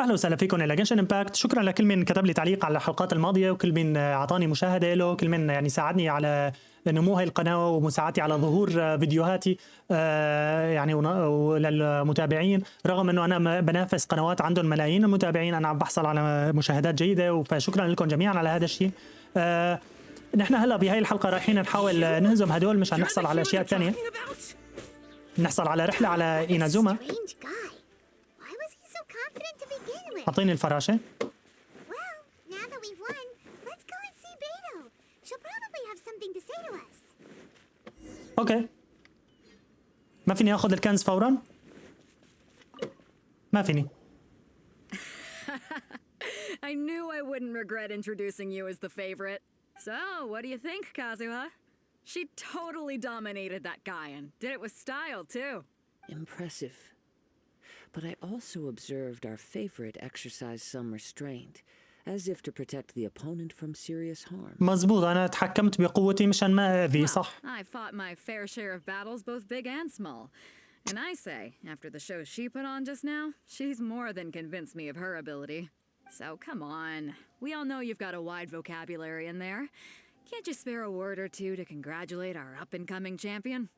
اهلا وسهلا فيكم الى جنشن امباكت. شكرا لكل من كتب لي تعليق على الحلقات الماضيه، وكل من اعطاني مشاهده له، كل من يعني ساعدني على نمو هاي القناه ومساعدتي على ظهور فيديوهاتي يعني وللمتابعين. رغم انه انا بنافس قنوات عندهم ملايين المتابعين، انا عم بحصل على مشاهدات جيده، فشكرا لكم جميعا على هذا الشيء. نحن هلا بهاي الحلقه رايحين نحاول نهزم هدول مشان نحصل على اشياء ثانيه، نحصل على رحله على إينازوما. أعطيني الفراشة. أوكي، ما فيني أخذ الكنز فورا؟ ما فيني. I knew I wouldn't regret introducing you as the favorite. So, what do you think, Kazuha? She totally dominated that guy and did it with style, too. Impressive. But I also observed our favorite exercise some restraint, as if to protect the opponent from serious harm. مزبوط، أنا تحكمت بقوتي مشان ما أذي، صح. I fought my fair share of battles, both big and small. And I say, after the show she put on just now, she's more than convinced me of her ability. So come on, we all know you've got a wide vocabulary in there. Can't you spare a word or two to congratulate our up-and-coming champion?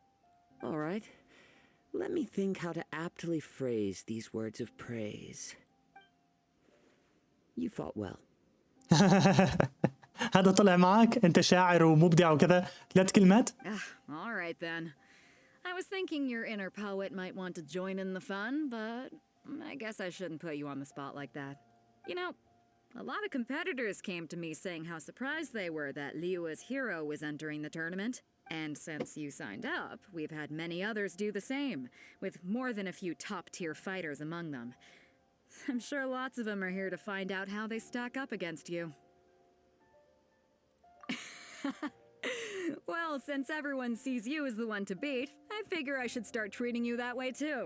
All right. Let me think how to aptly phrase these words of praise. You fought well. هذا طلع معك؟ أنت شاعر ومبدع وكذا، 3 كلمات؟ All right then. I was thinking your inner poet might want to join in the fun, but I guess I shouldn't put you on the spot like that. You know, a lot of competitors came to me saying how surprised they were that Liua's hero was entering the tournament. And since you signed up, we've had many others do the same, with more than a few top-tier fighters among them. I'm sure lots of them are here to find out how they stack up against you. Well, since everyone sees you as the one to beat, I figure I should start treating you that way too.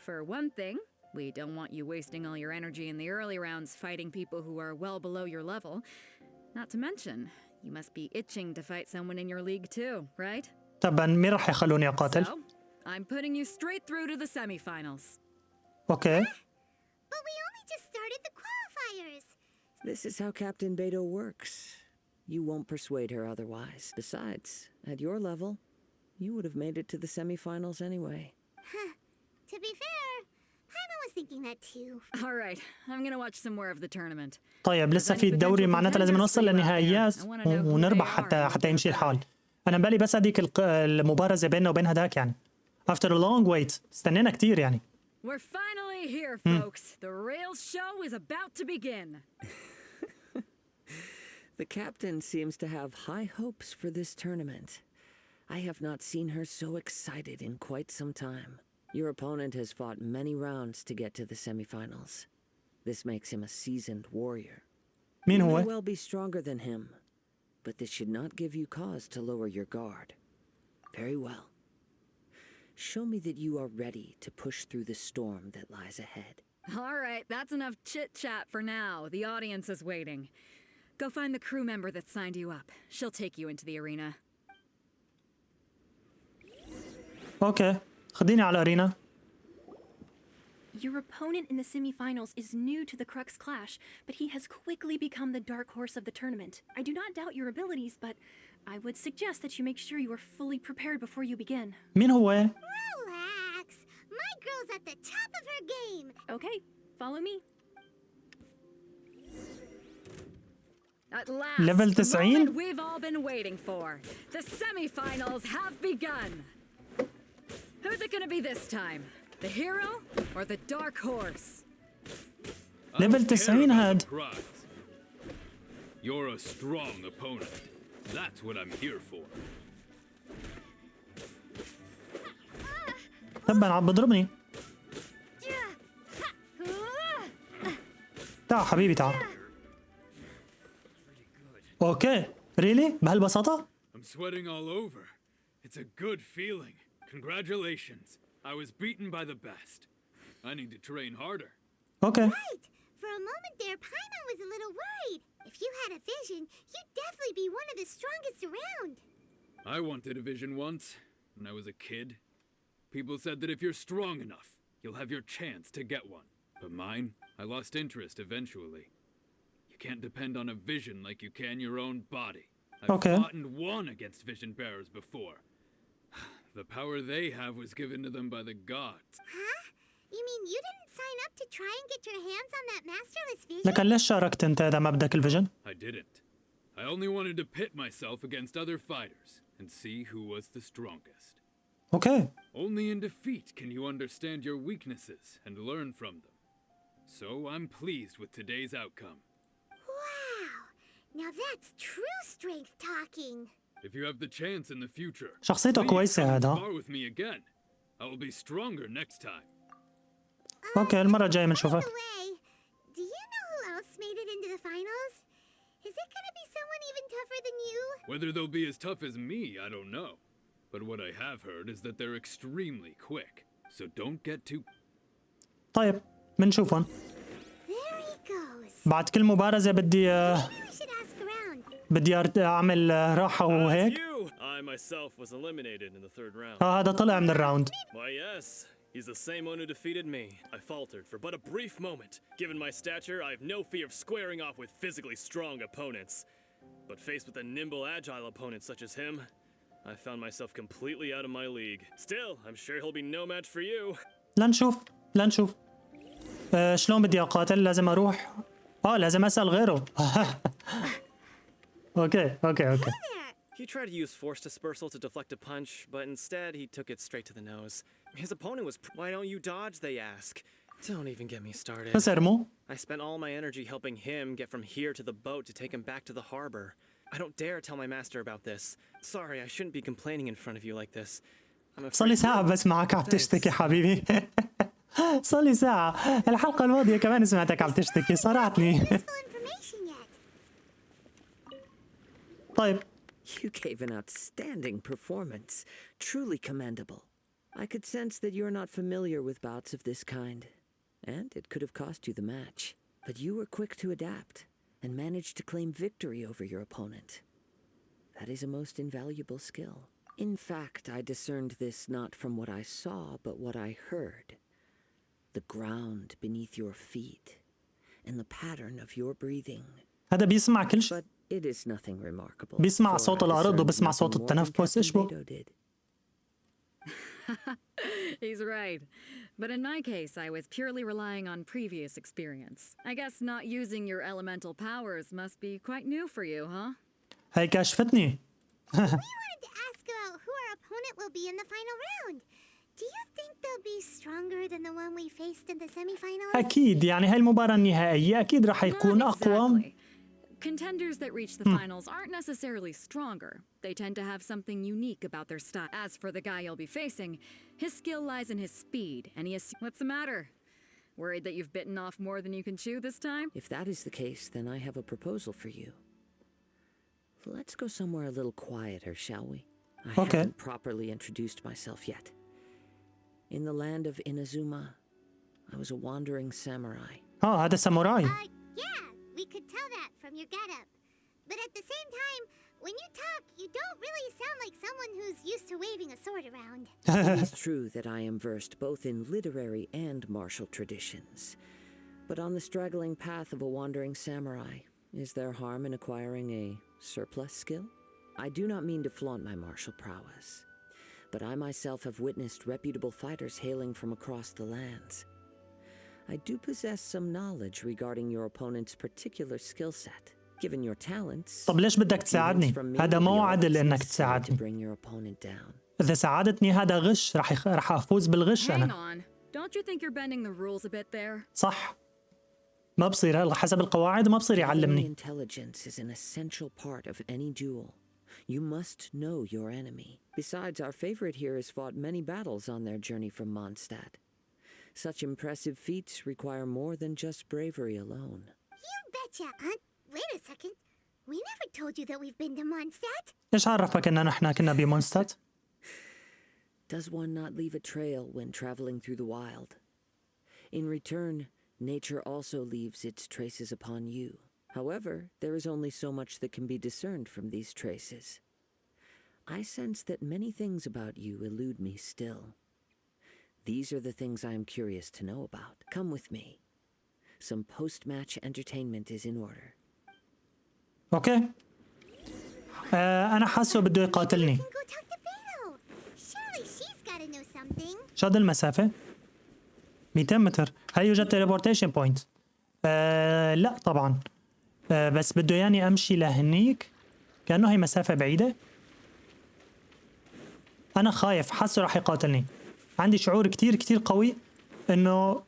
For one thing, we don't want you wasting all your energy in the early rounds fighting people who are well below your level. Not to mention, you must be itching to fight someone in your league too, right? طبعا مين راح يخلوني أقاتل؟ So, I'm putting you straight through to the semifinals. Okay. But we only just started the qualifiers. This is how Captain Beto works. You won't persuade her otherwise. Besides, at your level, you would have made it to the semifinals anyway. To be fair, Paimon was thinking that too. All right, I'm gonna watch some more of the tournament. طيب لسه في الدوري، معناتها لازم نوصل للنهائيات ونربح حتى يمشي الحال. أنا بالي بس هذيك المبارزة بيننا وبين هداك يعني. After a long wait، استنينا كتير يعني. We're finally here, folks. The real show is about to begin. The captain seems to have high hopes for this tournament. I have not seen her so excited in quite some time. Your opponent has fought many rounds to get to the semifinals. This makes him a seasoned warrior. مين You هو؟ may well be stronger than him, but this should not give you cause to lower your guard. Very well. Show me that you are ready to push through the storm that lies ahead. All right, that's enough chit-chat for now. The audience is waiting. Go find the crew member that signed you up. She'll take you into the arena. أوكي، خديني على الأرينا. Your opponent in the semifinals is new to the Crux Clash, but he has quickly become the dark horse of the tournament. I do not doubt your abilities, but I would suggest that you make sure you are fully prepared before you begin. مين هو؟ Relax. My girl's at the top of her game. Okay, follow me. At last, Level the 90? moment we've all been waiting for. The semifinals have begun. Who's it gonna be this time? The hero or the dark horse? ليفل 90 هاد. You're a strong opponent. That's what I'm here for. تبا عم بضربني. تعال حبيبي تعال. اوكي، ريلي؟ بهالبساطة؟ I'm sweating all over. It's a good feeling. Congratulations. I was beaten by the best. I need to train harder. اوكي. Right. For a moment there, Paimon was a little worried. If you had a vision, you'd definitely be one of the strongest around. I wanted a vision once, when I was a kid. People said that if you're strong enough, you'll have your chance to get one. But mine, I lost interest eventually. You can't depend on a vision like you can your own body. I've Okay. fought and won against vision bearers before. The power they have was given to them by the gods. Huh? You mean you didn't sign up to try and get your hands on that masterless vision? لكن ليش شاركت انت اذا ما بدك الفيجن؟ I didn't. I only wanted to pit myself against other fighters and see who was the strongest. اوكي. Only in defeat can you understand your weaknesses and learn from them. So I'm pleased with today's outcome. Wow! Now that's true strength talking. If you have the chance in the future, شخصيته please كويسة come and هذا. spar with me again. I will be stronger next time. اوكي المرة الجاية By بنشوفك. the way, do you know who else made it into the finals? Is it gonna be someone even tougher than you? Whether they'll be as tough as me, I don't know. But what I have heard is that they're extremely quick. So don't get too... طيب بنشوفهم. There he goes. بعد كل مبارزة بدي Maybe we should ask around. أعمل راحة وهيك. You! I myself was eliminated in the third round. هذا طلع من الراوند. Why, yes. He's the same one who defeated me. I faltered for but a brief moment. Given my stature, I have no fear of squaring off with physically strong opponents. But faced with a nimble, agile opponent such as him, I found myself completely out of my league. Still, I'm sure he'll be no match for you. لنشوف. شلون بدي أقاتل؟ لازم أروح. لازم أسأل غيره. اوكي. There. He tried to use force dispersal to deflect a punch, but instead he took it straight to the nose. His opponent was why don't you dodge, they ask. Don't even get me started. بس ارموا. I spent all my energy helping him get from here to the boat to take him back to the harbor. I don't dare tell my master about this. Sorry, I shouldn't be complaining in front of you like this. I'm صار لي afraid... ساعة بس معك عم تشتكي حبيبي. صار لي ساعة. الحلقة الماضية كمان سمعتك عم تشتكي صرعتني. Useful information yet. طيب. You gave an outstanding performance. Truly commendable. I could sense that you're not familiar with bouts of this kind, and it could have cost you the match. But you were quick to adapt and managed to claim victory over your opponent. That is a most invaluable skill. In fact, I discerned this not from what I saw, but what I heard. The ground beneath your feet and the pattern of your breathing. هذا بيسمع كل شيء. But it is nothing remarkable. بيسمع for I صوت الأرض discerned وبيسمع nothing صوت more than التنفس. إيش Captain بو؟ Beto did. He's right. But in my case, I was purely relying on previous experience. I guess not using your elemental powers must be quite new for you, huh? هي كشفتني. We wanted to ask about who our opponent will be in the final round. Do you think they'll be stronger than the one we faced in the semifinals? أكيد يعني هاي المباراة النهائية أكيد رح يكون Not أقوى. exactly. Contenders that reach the finals aren't necessarily stronger. They tend to have something unique about their style. As for the guy you'll be facing, his skill lies in his speed, and he is... What's the matter? Worried that you've bitten off more than you can chew this time? If that is the case, then I have a proposal for you. Let's go somewhere a little quieter, shall we? I Okay. haven't properly introduced myself yet. In the land of Inazuma, I was a wandering samurai. هذا ساموراي. Yeah, we could tell that from your getup. But at the same time, when you talk, you don't really sound like someone who's used to waving a sword around. It is true that I am versed both in literary and martial traditions. But on the straggling path of a wandering samurai, is there harm in acquiring a surplus skill? I do not mean to flaunt my martial prowess, but I myself have witnessed reputable fighters hailing from across the lands. I do possess some knowledge regarding your opponent's particular skill set. Given your talents, طب ليش بدك a few hints تساعدني؟ from me هذا would be مو all عدل that's إنك necessary to تساعدني. bring your opponent down. إذا ساعدتني هذا غش رح أفوز بالغش Hang أنا. on. Don't you think you're bending the rules a bit there? صح. ما بصير حسب القواعد ما بصير Gathering يعلمني. intelligence is an essential part of any duel. You must know your enemy. Besides, our favorite here has fought many battles on their journey from Mondstadt. Such impressive feats require more than just bravery alone. You betcha, Aunt. Wait a second. We never told you that we've been to Mondstadt. إيش عرفك إن نحن كنا بمونستات؟ Does one not leave a trail when traveling through the wild? In return, nature also leaves its traces upon you. However, there is only so much that can be discerned from these traces. I sense that many things about you elude me still. These are the things I am curious to know about. Come with me, some post-match entertainment is in order. اوكي. انا حاسه بده يقاتلني. Go talk to Beto. Surely she's gotta know something. شد المسافة 200 متر. هل يوجد تيليبورتيشن بوينت؟ لا طبعا. بس بده يعني امشي لهنيك كأنه هي مسافة بعيدة. انا خايف، حاسه راح يقاتلني. عندي شعور كتير كتير قوي انه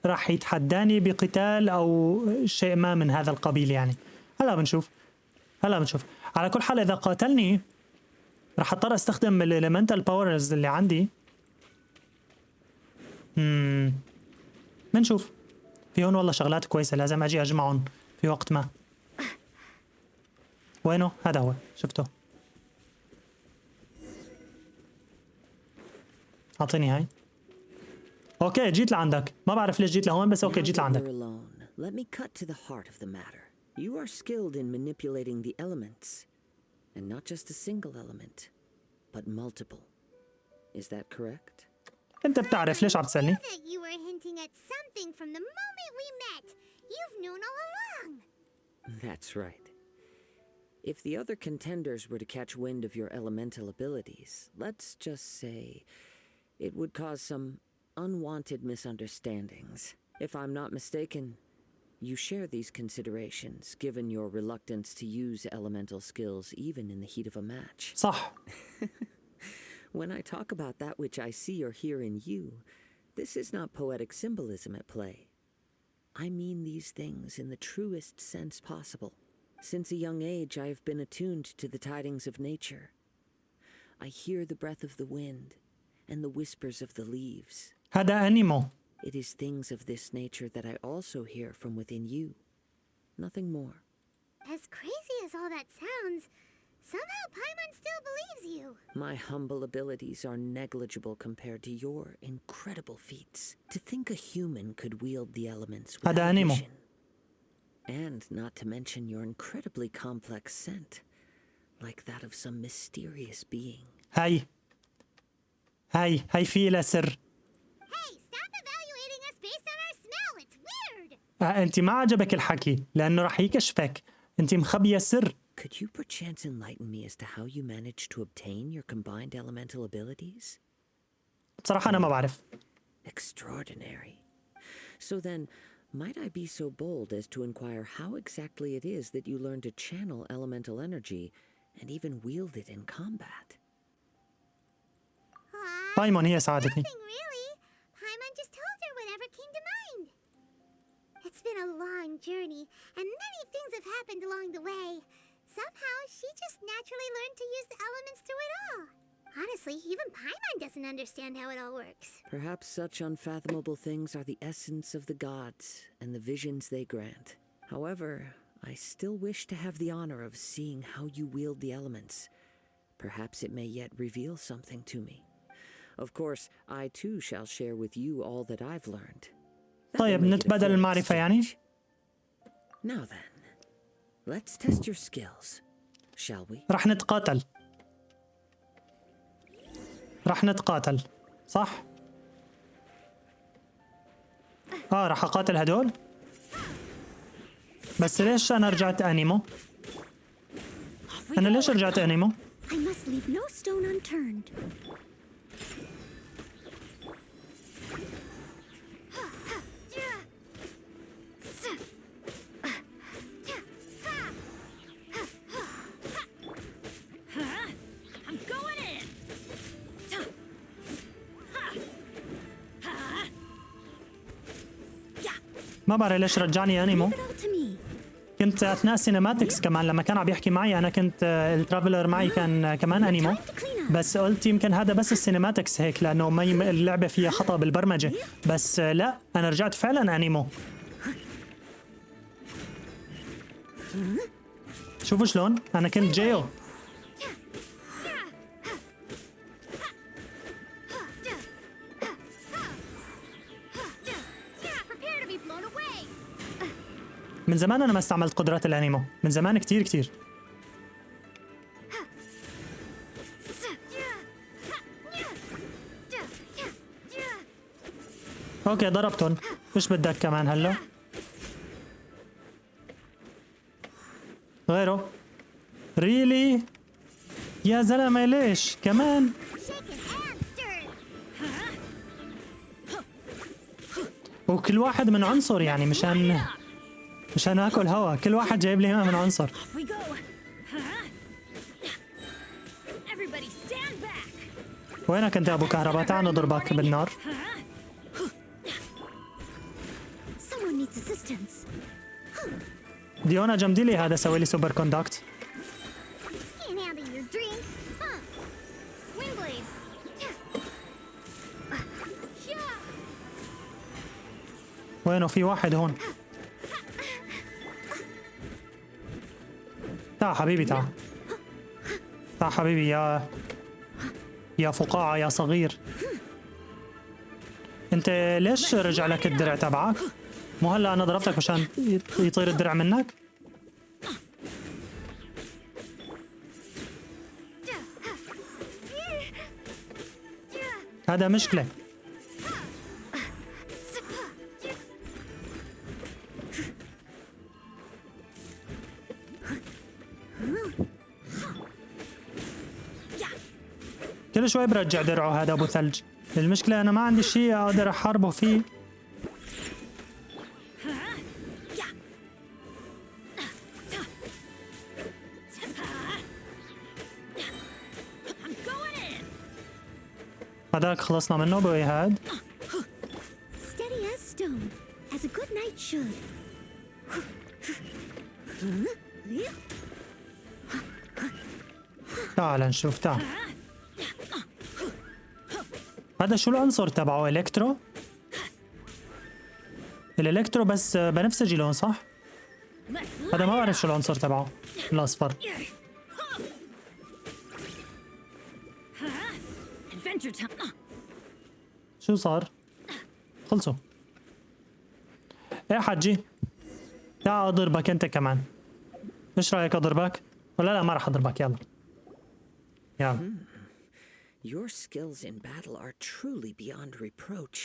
راح يتحداني بقتال او شيء ما من هذا القبيل يعني. هلا بنشوف. على كل حال اذا قاتلني راح اضطر استخدم الاليمنتال باورز اللي عندي. بنشوف. في هون والله شغلات كويسة لازم اجي اجمعهم في وقت ما. وينه؟ هذا هو، شفته. اعطيني هاي. اوكي جيت لعندك، ما بعرف ليش جيت لهون بس اوكي جيت لعندك. Let me cut to the heart of the matter. You are skilled in manipulating the elements, and not just a single element, but multiple. Is that correct? انت بتعرف ليش عم تسألني؟ That you were hinting at something from the moment we met. You've known all along. That's right. If the other contenders were to catch wind of your elemental abilities, let's just say it would cause some unwanted misunderstandings. If I'm not mistaken, you share these considerations given your reluctance to use elemental skills even in the heat of a match. صح. When I talk about that which I see or hear in you, this is not poetic symbolism at play. I mean these things in the truest sense possible. Since a young age, I have been attuned to the tidings of nature. I hear the breath of the wind and the whispers of the leaves. هذا أنيمو. It is things of this nature that I also hear from within you. Nothing more. As crazy as all that sounds, somehow Paimon still believes you. My humble abilities are negligible compared to your incredible feats. To think a human could wield the elements هذا without أنيمو. vision. And not to mention your incredibly complex scent, like that of some mysterious being. هاي في لها سر. Hey, stop evaluating us based on our smell. It's weird. أنت ما عجبك الحكي لأنه راح يكشفك. أنت مخبية سر. Could you perchance enlighten me as to how you managed to obtain your combined elemental abilities? بصراحة أنا ما بعرف. Extraordinary. So then, might I be so bold as to inquire how exactly it is that you learned to channel elemental energy and even wield it in combat? بايمون هي ساعدتني. Nothing really. Paimon just told her whatever came to mind. It's been a long journey, and many things have happened along the way. Somehow, she just naturally learned to use the elements through it all. Honestly, even Paimon doesn't understand how it all works. Perhaps such unfathomable things are the essence of the gods and the visions they grant. However, I still wish to have the honor of seeing how you wield the elements. Perhaps it may yet reveal something to me. Of course, I too shall share with you all that I've learned. That طيب will make it a نتبادل fair المعرفة يعني. exchange. Now then, let's test your skills, shall we? راح نتقاتل. صح؟ راح أقاتل هدول؟ بس ليش أنا رجعت أنيمو؟ أنا ليش رجعت أنيمو؟ I must leave no stone unturned. I'm going in. ما بعرف ليش رجعني أنيمو. Leave it all to me. كنت أثناء سينماتكس كمان لما كان عم يحكي معي أنا كنت الترافلر معي كان كمان أنيمو. بس قلت يمكن هذا بس السينماتكس هيك لأنه ما اللعبة فيها خطأ بالبرمجة. بس لا أنا رجعت فعلا أنيمو. شوفوا شلون أنا كنت جيو. Prepare to be blown away. من زمان أنا ما استعملت قدرات الأنيمو. من زمان كتير كتير. أوكي ضربتن. إيش بدك كمان هلا؟ غيره ريلي يا زلمة ليش كمان؟ وكل واحد من عنصر يعني مشان اكل هوا، كل واحد جايب لي من عنصر. Off we go. Everybody stand back. وينك انت يا ابو كهرباء؟ تعال نضربك بالنار. Someone needs assistance. ديونا جمدي لي هذا، سوي لي سوبر كوندكت. Can't handle your dream. Huh. Windblade. وينه؟ في واحد هون. تعال حبيبي تعال. تعال حبيبي يا فقاعة يا صغير. انت ليش رجع لك الدرع تبعك؟ مو هلا انا ضربتك مشان يطير الدرع منك؟ هذا مشكلة. كل شوي برجع درعه هذا ابو ثلج. المشكلة انا ما عندي شيء اقدر احاربه فيه. هذاك خلصنا منه بويهاد. Steady as stone, as a good knight should. تعال نشوف تعال. هذا شو العنصر تبعه؟ الكترو؟ الالكترو بس بنفسجي لون صح؟ هذا ما بعرف شو العنصر تبعه الاصفر. شو صار؟ خلصوا. ايه حجي تعال اضربك انت كمان. ايش رايك اضربك؟ ولا لا ما راح اضربك. يلا يلا. Your skills in battle are truly beyond reproach.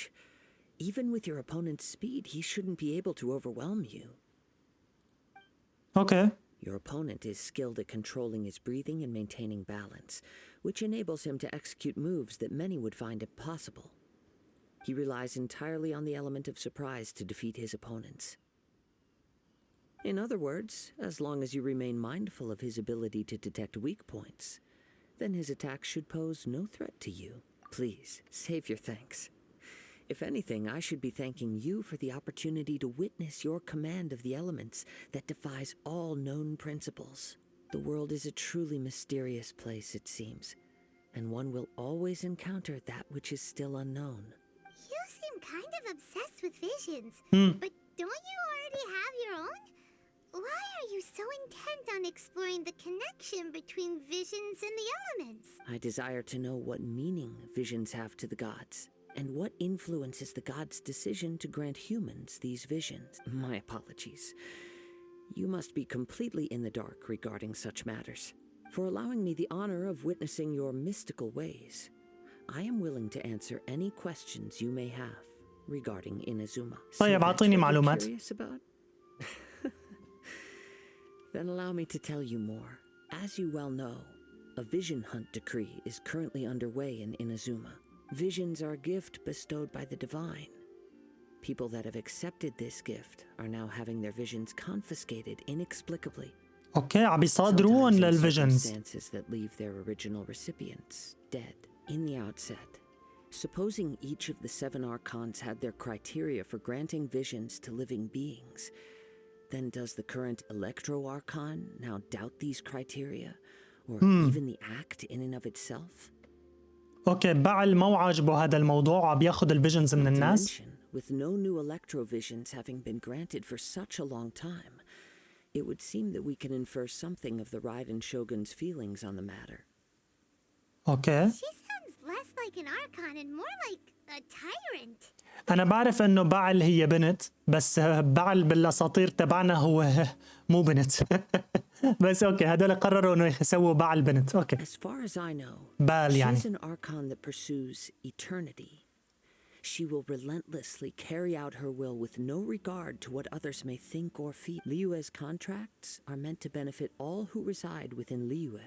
Even with your opponent's speed, he shouldn't be able to overwhelm you. Okay. Your opponent is skilled at controlling his breathing and maintaining balance, which enables him to execute moves that many would find impossible. He relies entirely on the element of surprise to defeat his opponents. In other words, as long as you remain mindful of his ability to detect weak points, then his attack should pose no threat to you. Please, save your thanks. If anything, I should be thanking you for the opportunity to witness your command of the elements that defies all known principles. The world is a truly mysterious place, it seems, and one will always encounter that which is still unknown. You seem kind of obsessed with visions, but don't you already have your own? Why are you so intent on exploring the connection between visions and the elements? I desire to know what meaning visions have to the gods, and what influences the gods' decision to grant humans these visions. My apologies. You must be completely in the dark regarding such matters. For allowing me the honor of witnessing your mystical ways, I am willing to answer any questions you may have regarding Inazuma. طيب أعطيني معلومات. Then allow me to tell you more. As you well know, a vision hunt decree is currently underway in Inazuma. Visions are a gift bestowed by the divine. People that have accepted this gift are now having their visions confiscated inexplicably. اوكي عم يصادرون Sometimes in للفيجنز. circumstances that leave their original recipients dead. In the outset, supposing each of the 7 archons had their criteria for granting visions to living beings, then does the current Electro Archon now doubt these criteria, or even the act in and of itself? اوكي بعل مو عاجبه هذا الموضوع، عم ياخذ الفيجنز من الناس. With no new Electro visions having been granted for such a long time, it would seem that we can infer something of the Raiden Shogun's feelings on the matter. اوكي She sounds less like an archon and more like a tyrant. انا بعرف انه بعل هي بنت، بس بعل بالاساطير تبعنا هو مو بنت. بس اوكي هذول قرروا انه يسووا بعل بنت. اوكي As far as I know, بال يعني. she's an archon that pursues eternity. She will relentlessly carry out her will with no regard to what others may think or feel. Liyue's contracts are meant to benefit all who reside within Liyue.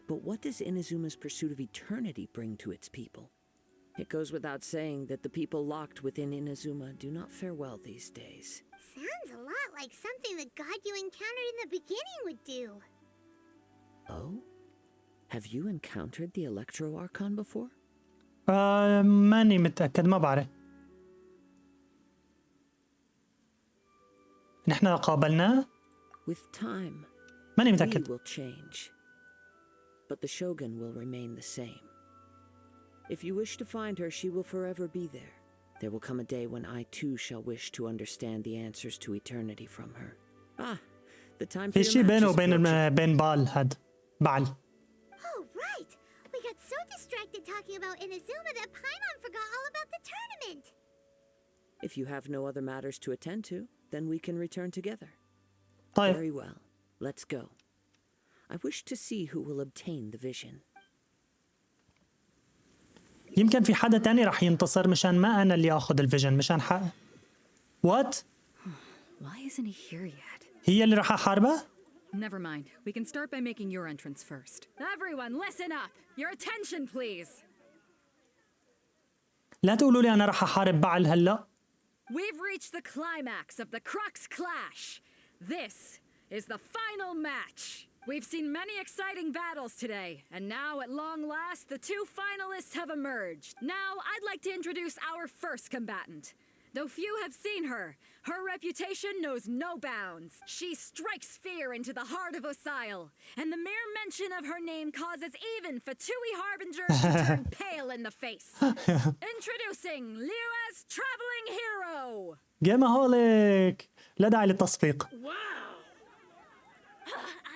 But what does Inazuma's pursuit of eternity bring to its people? It goes without saying that the people locked within Inazuma do not fare well these days. Sounds a lot like something the god you encountered in the beginning would do. Oh? Have you encountered the Electro Archon before? ماني متأكد، ما بعرف. نحن قابلناه؟ With time, ماني we متأكد. will change. But the Shogun will remain the same. If you wish to find her, she will forever be there. There will come a day when I too shall wish to understand the answers to eternity from her. Ah, the time for في your شيء match بينه is approaching. وبين بال هاد بعل. Oh, right! We got so distracted talking about Inazuma that Paimon forgot all about the tournament! If you have no other matters to attend to, then we can return together. طيب Very well. Let's go. I wish to see who will obtain the vision. يمكن في حدا تاني رح ينتصر مشان ما أنا اللي آخذ الفيجن مشان حق. What؟ Why isn't he here yet? هي اللي رح أحاربها؟ Never mind. We can start by making your entrance first. Everyone, listen up! Your attention, please! لا تقولوا لي أنا رح أحارب بعل هلا. We've reached the climax of the Crux Clash. This is the final match. We've seen many exciting battles today, and now at long last, the two finalists have emerged. Now, I'd like to introduce our first combatant. Though few have seen her, her reputation knows no bounds. She strikes fear into the heart of Osail, and the mere mention of her name causes even Fatui Harbingers to turn pale in the face. Introducing Liyue's traveling hero! جيمaholic. لا داعي للتصفيق.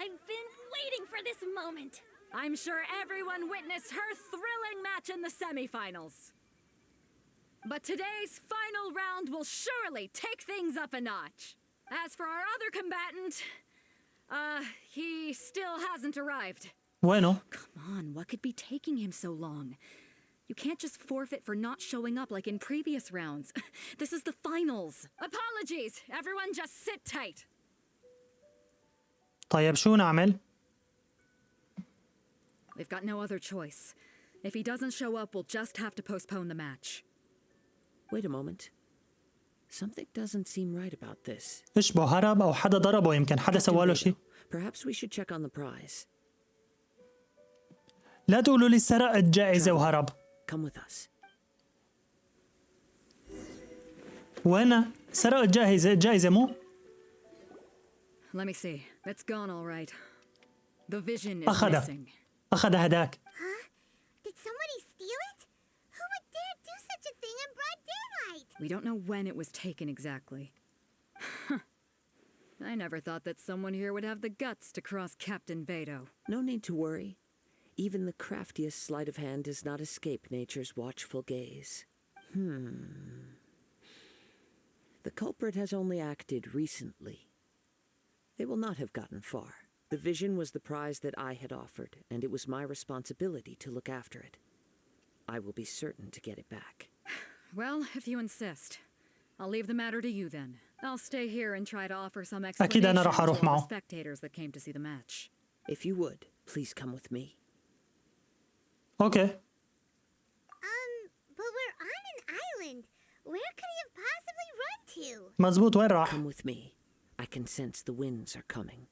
I've been waiting for this moment. I'm sure everyone witnessed her thrilling match in the semifinals. But today's final round will surely take things up a notch. As for our other combatant, he still hasn't arrived. وينه؟ Come on, what could be taking him so long? You can't just forfeit for not showing up like in previous rounds. This is the finals. Apologies, everyone just sit tight. طيب شو نعمل؟ We've got no other choice. If he doesn't show up, we'll just have to postpone the match. Wait a moment. Something doesn't seem right about this. اشبه هرب أو حدا ضربه، يمكن حدا سواله شيء. Perhaps we should check on the prize. لا تقولوا لي سرق الجائزة وهرب. Come with us. وين سرق الجائزة؟ الجائزة مو؟ Let me see. It's gone all right. The vision is أخذها. missing. أخذها هداك. Huh? Did somebody steal it? Who would dare do such a thing in broad daylight? We don't know when it was taken exactly. I never thought that someone here would have the guts to cross Captain Beto. No need to worry. Even the craftiest sleight of hand does not escape nature's watchful gaze. The culprit has only acted recently. They will not have gotten far. The vision was the prize that I had offered, and it was my responsibility to look after it. I will be certain to get it back. Well, if you insist. I'll leave the matter to you then. I'll stay here and try to offer some أكيد أنا explanation راح to أروح all the معه. spectators that came to see the match. If you would, please come with me. أوكي. But we're on an island. Where could he have possibly run to? مزبوط، وين راح؟ Come with me. I can sense the winds are coming.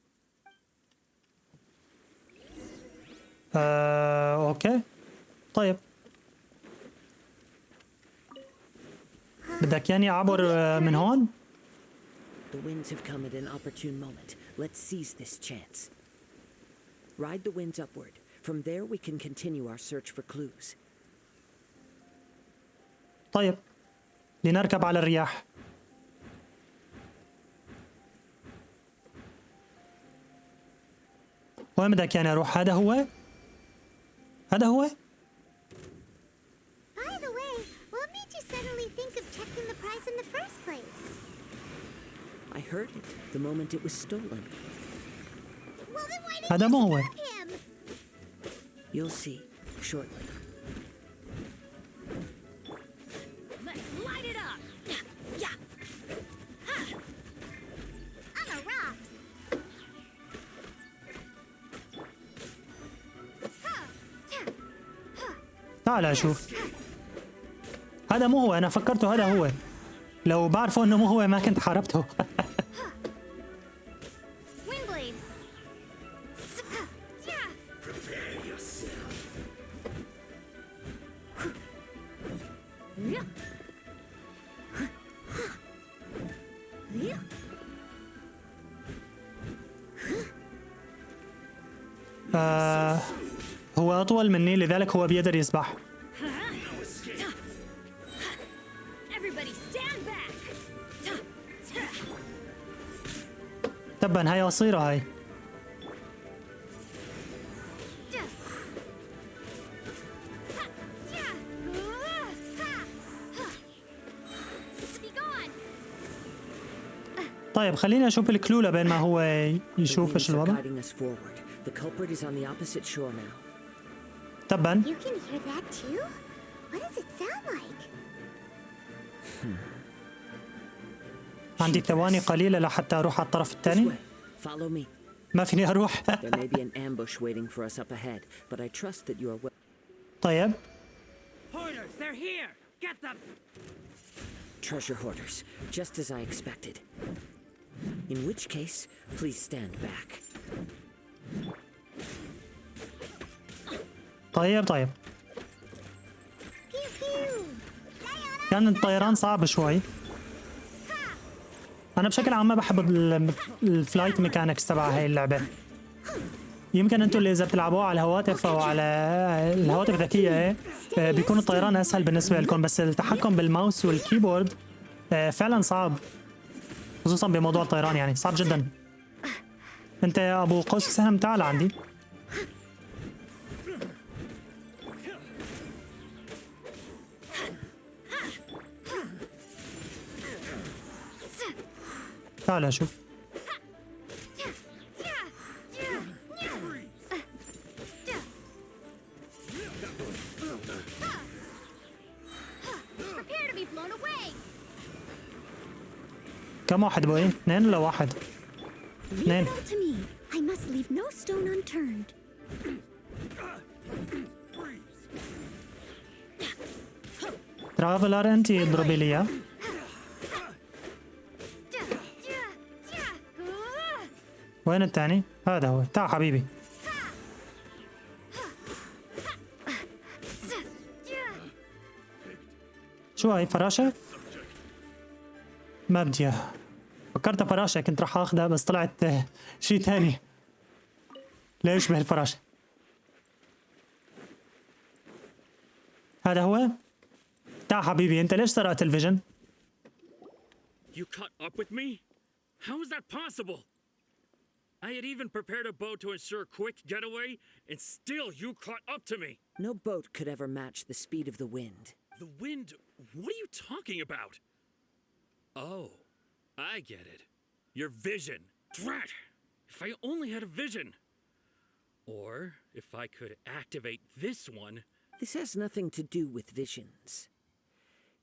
أوكي. طيب. بدك ياني أعبر من هون؟ The winds have come at an opportune moment. Let's seize this chance. Ride the winds upward. From there we can continue our search for clues. طيب. لنركب على الرياح. وين بدك ياني أروح؟ هذا هو؟ هذا هو؟ By the way, what made you suddenly think of checking the prize in the first place? I heard it the moment it was stolen. Well, then why didn't هذا مو هو. you stop him? You'll see shortly. تعال اشوف. هذا مو هو، انا فكرته هذا هو. لو بعرفه انه مو هو ما كنت حاربته. Wingblade. هو اطول مني لذلك هو بيقدر يسبح. Everybody stand back. تبا هاي قصيرة هاي. Be gone. طيب خليني اشوف الكلو لبين ما هو يشوف ايش The winds are الوضع. guiding us forward. The culprit is on the opposite shore now. تبا You can hear that too? What does it sound like? عندي ثواني قليلة لحتى اروح على الطرف This الثاني. way. Follow me. ما فيني اروح. There may be an ambush waiting for us up ahead, but I trust that you are well. طيب Hoarders, they're here! Get them! Treasure hoarders, just as I expected. In which case, please stand back. طيب Pew pew. كان الطيران صعب شوي. انا بشكل عام ما بحب الفلايت ميكانكس تبع هاي اللعبه. يمكن انتم اللي اذا بتلعبوها على الهواتف او على الهواتف الذكيه بيكون الطيران اسهل بالنسبه لكم، بس التحكم بالماوس والكيبورد فعلا صعب، خصوصا بموضوع الطيران يعني صعب جدا. انت يا ابو قوس السهم تعال عندي. تعال شوف. Prepare to be blown away. كم واحد بوي؟ اثنين ولا واحد؟ Leave اثنين. it all to me. I must leave no stone unturned. ترافلر انت اضربي لي اياه. وين الثاني؟ هذا هو، تعال حبيبي. شو هاي فراشة؟ ما بدي اياها. فكرتها فراشة كنت راح اخذها بس طلعت شيء ثاني. لا يشبه الفراشة. هذا هو؟ تعال حبيبي، انت ليش سرقت الفيجن؟ You caught up with me? How is that possible? I had even prepared a boat to ensure a quick getaway, and still you caught up to me. No boat could ever match the speed of the wind. The wind? What are you talking about? Oh, I get it. Your vision. Drat! If I only had a vision. Or if I could activate this one. This has nothing to do with visions.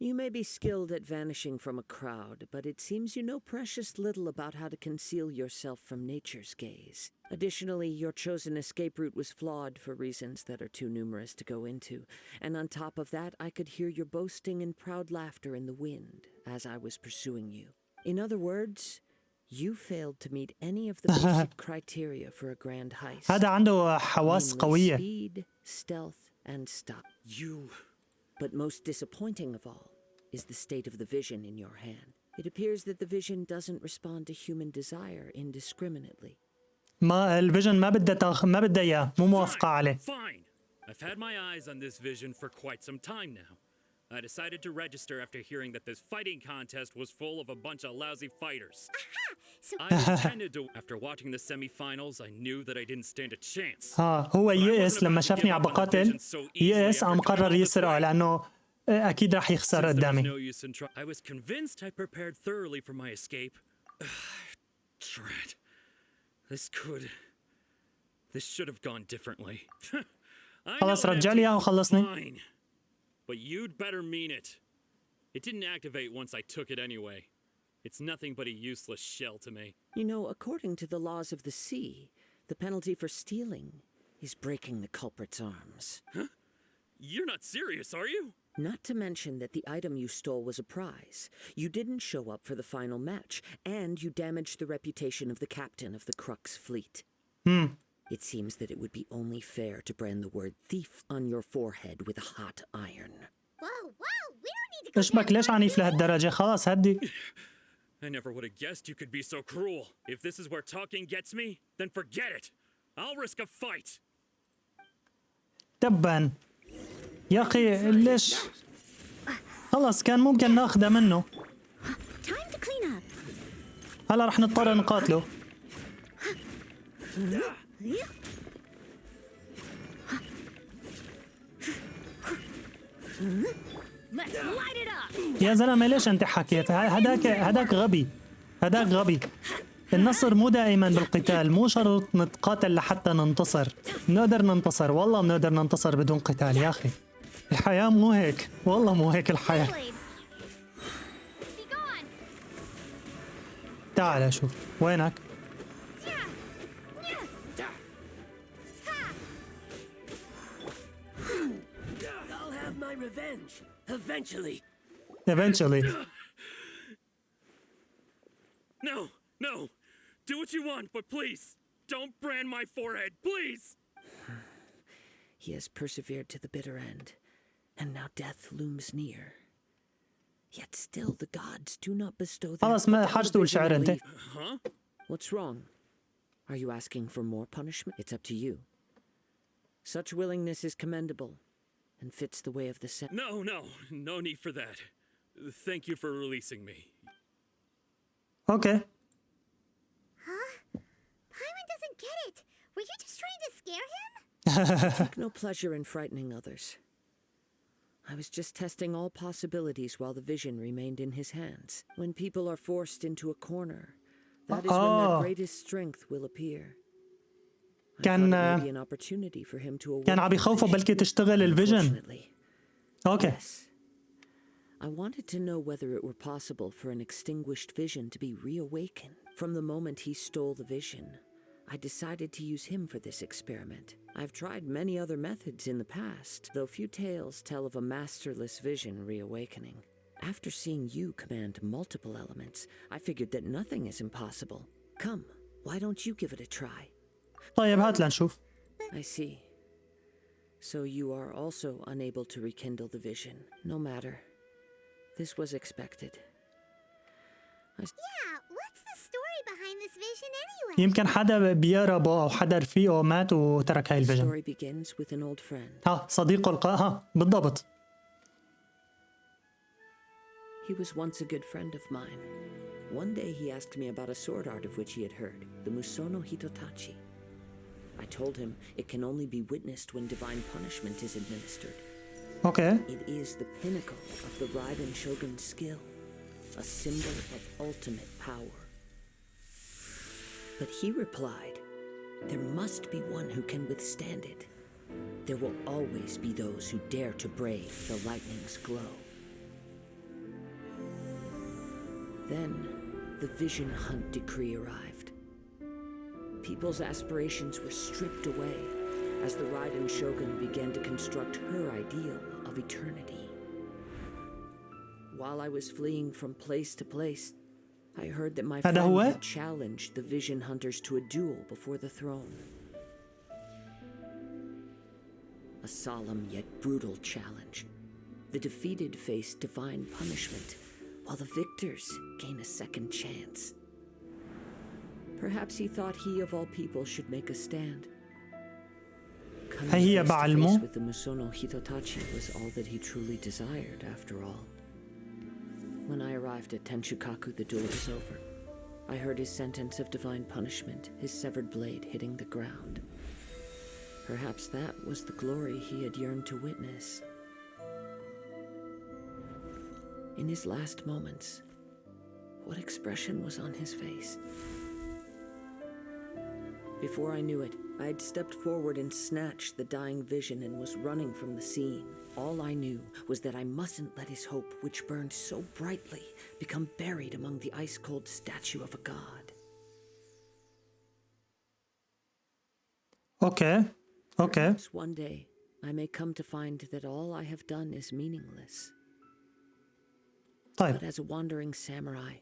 You may be skilled at vanishing from a crowd, but it seems you know precious little about how to conceal yourself from nature's gaze. Additionally, your chosen escape route was flawed for reasons that are too numerous to go into, and on top of that, I could hear your boasting and proud laughter in the wind as I was pursuing you. In other words, you failed to meet any of the basic criteria for a grand heist. هذا عنده حواس namely قوية. speed, stealth, and stop. You. But most disappointing of all is the state of the vision in your hand. It appears that the vision doesn't respond to human desire indiscriminately. ما الفيجن ما بدها اياه، مو موافقة عليه. Fine. I've had my eyes on this vision for quite some time now. I decided to register after hearing that this fighting contest was full of a bunch of lousy fighters. So I intended to. After watching the semifinals, I knew that I didn't stand a chance. هو يئس لما شافني عم بقاتل، يئس قام قرر يسرقه لأنه أكيد راح يخسر Since there was قدامي. no use in I was convinced I prepared thoroughly for my escape. Drat. This should have gone differently. I know خلاص an رجع empty لي إياه وخلصني. fine. But you'd better mean it. It didn't activate once I took it anyway. It's nothing but a useless shell to me. You know, according to the laws of the sea, the penalty for stealing is breaking the culprit's arms. You're not serious, are you? Not to mention that the item you stole was a prize. You didn't show up for the final match, and you damaged the reputation of the captain of the Crux fleet. It seems that it would be only fair to brand the word thief on your forehead with a hot iron. Whoa, whoa, we don't need to go ايش بك ليش عنيف لهالدرجة؟ خلاص هدي. I never would have guessed you could be so cruel. If this is where talking gets me, then forget it. I'll risk a fight. تبا يا أخي ليش؟ خلاص كان ممكن ناخذها منه. Time to clean up. هلا رح نضطر نقاتله. Let's light it up. يا زلمة ليش أنت حكيت؟ هداك غبي. هداك غبي. النصر مو دائما بالقتال، مو شرط نتقاتل لحتى ننتصر. بنقدر ننتصر، والله بنقدر ننتصر بدون قتال يا أخي. الحياة مو هيك، والله مو هيك الحياة. Be gone. تعال شوف، وينك؟ I'll have my revenge. Eventually. Eventually. No, no. Do what you want, but please, don't brand my forehead, please. He has persevered to the bitter end, and now death looms near. Yet still the gods do not bestow their خلاص ما حاج تقول شعر أنت. Huh? What's wrong? Are you asking for more punishment? It's up to you. Such willingness is commendable and fits the way of the No need for that. Thank you for releasing me. Okay. Huh? Paimon doesn't get it. Were you just trying to scare him? Take no pleasure in frightening others. I was just testing all possibilities while the vision remained in his hands. When people are forced into a corner, that is when their greatest strength will appear. I thought it may be an opportunity for him to كان عم يخوفه بلكي تشتغل الفيجن. Okay. Yes. I wanted to know whether it were possible for an extinguished vision to be reawakened. From the moment he stole the vision, I decided to use him for this experiment. I've tried many other methods in the past, though few tales tell of a masterless vision reawakening. After seeing you command multiple elements, I figured that nothing is impossible. Come, why don't you give it a try? طيب هات لنشوف. I see. So you are also unable to rekindle the vision. No matter. This was expected. Yeah, what's the story behind this vision anyway? يمكن حدا بيقربه أو حدا رفيقه مات وترك هاي The الفيجن. story begins with an old friend. ها صديقه ها بالضبط. He was once a good friend of mine. One day he asked me about a sword art of which he had heard, the Musono Hitotachi. I told him it can only be witnessed when divine punishment is administered. Okay. It is the pinnacle of the Raiden Shogun's skill, a symbol of ultimate power. But he replied, there must be one who can withstand it. There will always be those who dare to brave the lightning's glow. Then, the Vision Hunt decree arrived. People's aspirations were stripped away as the Raiden Shogun began to construct her ideal of eternity. While I was fleeing from place to place, I heard that my friend had challenged the Vision Hunters to a duel before the throne. A solemn yet brutal challenge. The defeated face divine punishment, while the victors gain a second chance. Perhaps he thought he of all people should make a stand. Coming face to face with the Musono Hitotachi was all that he truly desired, after all. When I arrived at Tenshukaku, the duel was over. I heard his sentence of divine punishment, his severed blade hitting the ground. Perhaps that was the glory he had yearned to witness. In his last moments, what expression was on his face? Before I knew it, I had stepped forward and snatched the dying vision and was running from the scene. All I knew was that I mustn't let his hope, which burned so brightly, become buried among the ice-cold statue of a god. Okay. Perhaps one day, I may come to find that all I have done is meaningless. طيب But as a wandering samurai,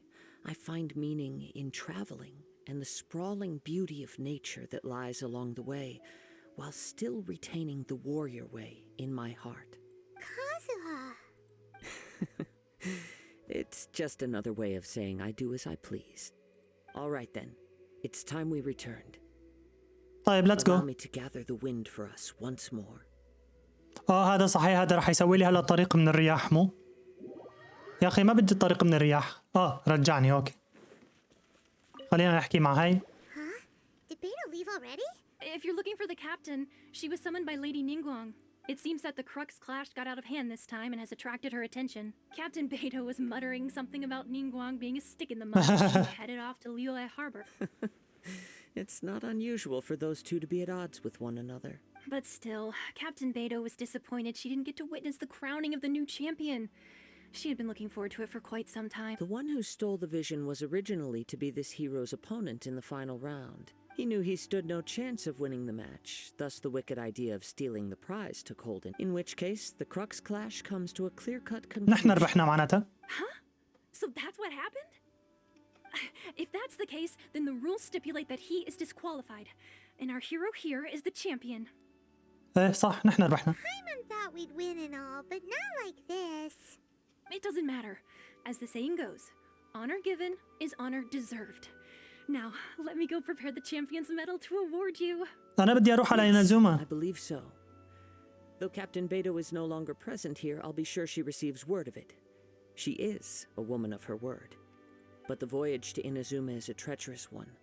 I find meaning in traveling and the sprawling beauty of nature that lies along the way, while still retaining the warrior way in my heart. Kazuha. It's just another way of saying I do as I please. All right then, it's time we returned. طيب let's Allow go. me to gather the wind for us once more. هذا صحيح، هذا راح يسوي لي هلا طريق من الرياح مو؟ يا أخي ما بدي الطريق من الرياح. رجعني أوكي. خلينا نحكي مع هاي. Huh? Did Beto leave already? If you're looking for the captain, she was summoned by Lady Ningguang. It seems that the Crux clash got out of hand this time and has attracted her attention. Captain Beto was muttering something about Ningguang being a stick in the mud as she headed off to Liyue Harbor. It's not unusual for those two to be at odds with one another. But still, Captain Beto was disappointed she didn't get to witness the crowning of the new champion. She had been looking forward to it for quite some time. The one who stole the vision was originally to be this hero's opponent in the final round. He knew he stood no chance of winning the match, thus the wicked idea of stealing the prize took hold, in which case the Crux clash comes to a clear-cut conclusion. نحن ربحنا معناتها. Huh? So that's what happened? If that's the case, then the rules stipulate that he is disqualified, and our hero here is the champion. إيه صح نحن ربحنا. Paimon thought we'd win and all, but not like this. It doesn't matter. As the saying goes, honor given is honor deserved. Now, let me go prepare the champion's medal to award you. أنا بدي أروح على إنازوما. I believe so. Though Captain Beto is no longer present here, I'll be sure she receives word of it. She is a woman of her word. But the voyage to Inazuma is a treacherous one.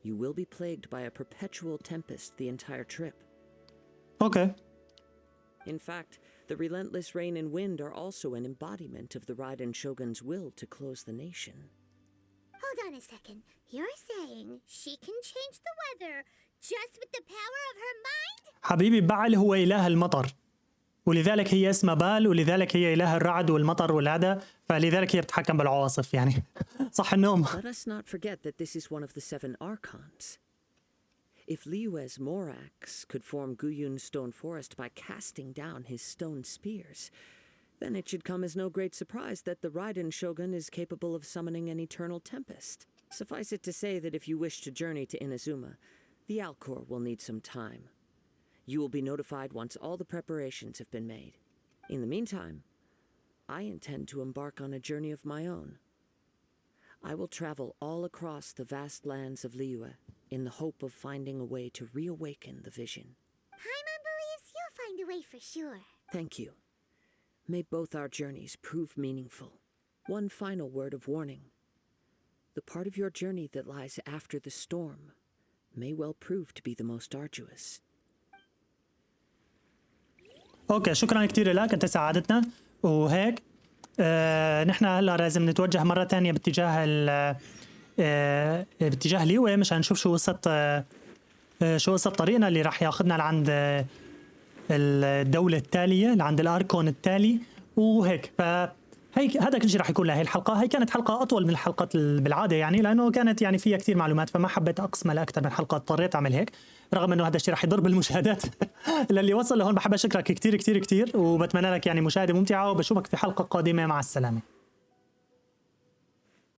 You will be plagued by a perpetual tempest the entire trip. Okay. In fact, the relentless rain and wind are also an embodiment of the Raiden Shogun's will to close the nation. Hold on a second. You're saying she can change the weather just with the power of her mind? حبيبي بعل هو إله المطر، ولذلك هي اسمها بال، ولذلك هي إله الرعد والمطر والهذا، فلذلك هي بتتحكم بالعواصف يعني. صح النوم. Let us not forget that this is one of the 7 archons. If Liyue's Morax could form Guyun's stone forest by casting down his stone spears, then it should come as no great surprise that the Raiden Shogun is capable of summoning an eternal tempest. Suffice it to say that if you wish to journey to Inazuma, the Alcor will need some time. You will be notified once all the preparations have been made. In the meantime, I intend to embark on a journey of my own. I will travel all across the vast lands of Liyue in the hope of finding a way to reawaken the vision. Paimon believes you'll find a way for sure. Thank you. May both our journeys prove meaningful. One final word of warning. The part of your journey that lies after the storm may well prove to be the most arduous. اوكي شكرا كثير لك، انت ساعدتنا وهيك. نحن هلا لازم نتوجه مره ثانيه باتجاه ليوي مشان نشوف شو قصه طريقنا اللي راح ياخذنا لعند الدوله التاليه، لعند الاركون التالي وهيك. فهيك هذا كل شيء راح يكون لهي الحلقه. هي كانت حلقه اطول من الحلقات بالعاده يعني، لانه كانت يعني فيها كثير معلومات، فما حبيت اقسمها لاكثر من حلقه، اضطريت اعمل هيك رغم انه هذا الشيء راح يضر بالمشاهدات. للي وصل لهون بحب اشكرك كثير كثير كثير، وبتمنى لك يعني مشاهده ممتعه، وبشوفك في حلقه قادمه. مع السلامه.